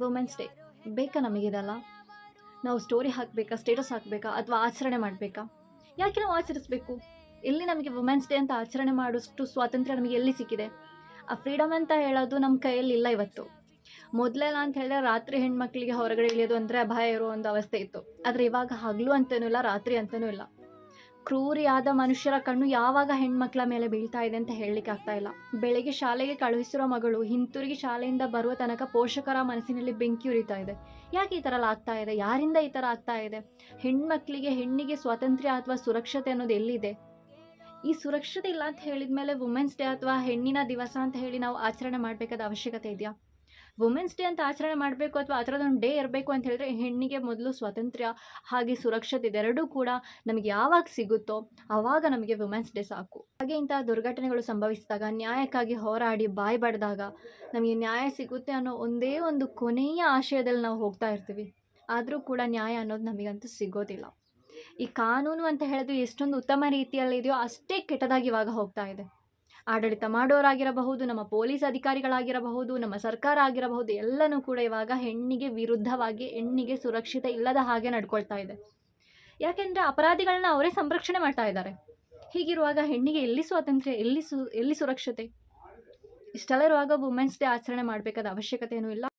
Women's day ಬೇಕಾ ನಮಗಿದೆಲ್ಲ? ನಾವು story ಹಾಕಬೇಕಾ, ಸ್ಟೇಟಸ್ ಹಾಕಬೇಕಾ, ಅಥವಾ ಆಚರಣೆ ಮಾಡಬೇಕಾ? ಯಾಕೆ ನಾವು ಆಚರಿಸಬೇಕು? ಎಲ್ಲಿ ನಮಗೆ ವುಮೆನ್ಸ್ ಡೇ ಅಂತ ಆಚರಣೆ ಮಾಡೋಷ್ಟು ಸ್ವಾತಂತ್ರ್ಯ ನಮಗೆ ಎಲ್ಲಿ ಸಿಕ್ಕಿದೆ? ಆ ಫ್ರೀಡಮ್ ಅಂತ ಹೇಳೋದು ನಮ್ಮ ಕೈಯಲ್ಲಿ ಇಲ್ಲ ಇವತ್ತು. ಮೊದಲೆಲ್ಲ ಅಂತ ಹೇಳಿದ್ರೆ ರಾತ್ರಿ ಹೆಣ್ಮಕ್ಳಿಗೆ ಹೊರಗಡೆ ಇಳಿಯೋದು ಅಂದರೆ ಭಯ ಇರೋ ಒಂದು ಅವಸ್ಥೆ ಇತ್ತು. ಆದರೆ ಇವಾಗ ಹಗಲು ಅಂತಲೂ ಇಲ್ಲ, ರಾತ್ರಿ ಅಂತಲೂ ಇಲ್ಲ. ಕ್ರೂರಿಯಾದ ಮನುಷ್ಯರ ಕಣ್ಣು ಯಾವಾಗ ಹೆಣ್ಮಕ್ಳ ಮೇಲೆ ಬೀಳ್ತಾ ಇದೆ ಅಂತ ಹೇಳಲಿಕ್ಕೆ ಆಗ್ತಾ ಇಲ್ಲ. ಬೆಳಿಗ್ಗೆ ಶಾಲೆಗೆ ಕಳುಹಿಸಿರೋ ಮಗಳು ಹಿಂತಿರುಗಿ ಶಾಲೆಯಿಂದ ಬರುವ ತನಕ ಪೋಷಕರ ಮನಸ್ಸಿನಲ್ಲಿ ಬೆಂಕಿ ಉರಿತಾ ಇದೆ. ಯಾಕೆ ಈ ಥರ ಎಲ್ಲ ಆಗ್ತಾ ಇದೆ? ಯಾರಿಂದ ಈ ಥರ ಆಗ್ತಾ ಇದೆ? ಹೆಣ್ಣಿಗೆ ಸ್ವಾತಂತ್ರ್ಯ ಅಥವಾ ಸುರಕ್ಷತೆ ಅನ್ನೋದು ಎಲ್ಲಿದೆ? ಈ ಸುರಕ್ಷತೆ ಇಲ್ಲ ಅಂತ ಹೇಳಿದ ಮೇಲೆ ವುಮೆನ್ಸ್ ಡೇ ಅಥವಾ ಹೆಣ್ಣಿನ ದಿವಸ ಅಂತ ಹೇಳಿ ನಾವು ಆಚರಣೆ ಮಾಡಬೇಕಾದ ಅವಶ್ಯಕತೆ ಇದೆಯಾ? ವುಮೆನ್ಸ್ ಡೇ ಅಂತ ಆಚರಣೆ ಮಾಡಬೇಕು ಅಥವಾ ಆ ಥರದೊಂದು ಡೇ ಇರಬೇಕು ಅಂತ ಹೇಳಿದ್ರೆ ಹೆಣ್ಣಿಗೆ ಮೊದಲು ಸ್ವಾತಂತ್ರ್ಯ ಹಾಗೆ ಸುರಕ್ಷತೆ ಇದೆರಡೂ ಕೂಡ ನಮಗೆ ಯಾವಾಗ ಸಿಗುತ್ತೋ ಆವಾಗ ನಮಗೆ ವುಮೆನ್ಸ್ ಡೇ ಸಾಕು. ಹಾಗೆ ಇಂತಹ ದುರ್ಘಟನೆಗಳು ಸಂಭವಿಸಿದಾಗ, ನ್ಯಾಯಕ್ಕಾಗಿ ಹೋರಾಡಿ ಬಾಯಿ ಬಡಿದಾಗ ನಮಗೆ ನ್ಯಾಯ ಸಿಗುತ್ತೆ ಅನ್ನೋ ಒಂದೇ ಒಂದು ಕೊನೆಯ ಆಶಯದಲ್ಲಿ ನಾವು ಹೋಗ್ತಾ ಇರ್ತೀವಿ. ಆದರೂ ಕೂಡ ನ್ಯಾಯ ಅನ್ನೋದು ನಮಗಂತೂ ಸಿಗೋದಿಲ್ಲ. ಈ ಕಾನೂನು ಅಂತ ಹೇಳೋದು ಎಷ್ಟೊಂದು ಉತ್ತಮ ರೀತಿಯಲ್ಲಿದೆಯೋ ಅಷ್ಟೇ ಕೆಟ್ಟದಾಗಿ ಇವಾಗ ಹೋಗ್ತಾ ಇದೆ. ಆಡಳಿತ ಮಾಡೋರಾಗಿರಬಹುದು, ನಮ್ಮ ಪೊಲೀಸ್ ಅಧಿಕಾರಿಗಳಾಗಿರಬಹುದು, ನಮ್ಮ ಸರ್ಕಾರ ಆಗಿರಬಹುದು, ಎಲ್ಲನೂ ಕೂಡ ಇವಾಗ ಹೆಣ್ಣಿಗೆ ವಿರುದ್ಧವಾಗಿ, ಹೆಣ್ಣಿಗೆ ಸುರಕ್ಷತೆ ಇಲ್ಲದ ಹಾಗೆ ನಡ್ಕೊಳ್ತಾ ಇದೆ. ಯಾಕೆಂದರೆ ಅಪರಾಧಿಗಳನ್ನ ಅವರೇ ಸಂರಕ್ಷಣೆ ಮಾಡ್ತಾ ಇದ್ದಾರೆ. ಹೀಗಿರುವಾಗ ಹೆಣ್ಣಿಗೆ ಎಲ್ಲಿ ಸ್ವಾತಂತ್ರ್ಯ, ಎಲ್ಲಿ ಸುರಕ್ಷತೆ? ಇಷ್ಟೆಲ್ಲ ಇರುವಾಗ ವುಮೆನ್ಸ್ ಡೇ ಆಚರಣೆ ಮಾಡಬೇಕಾದ ಅವಶ್ಯಕತೆ ಏನೂ ಇಲ್ಲ.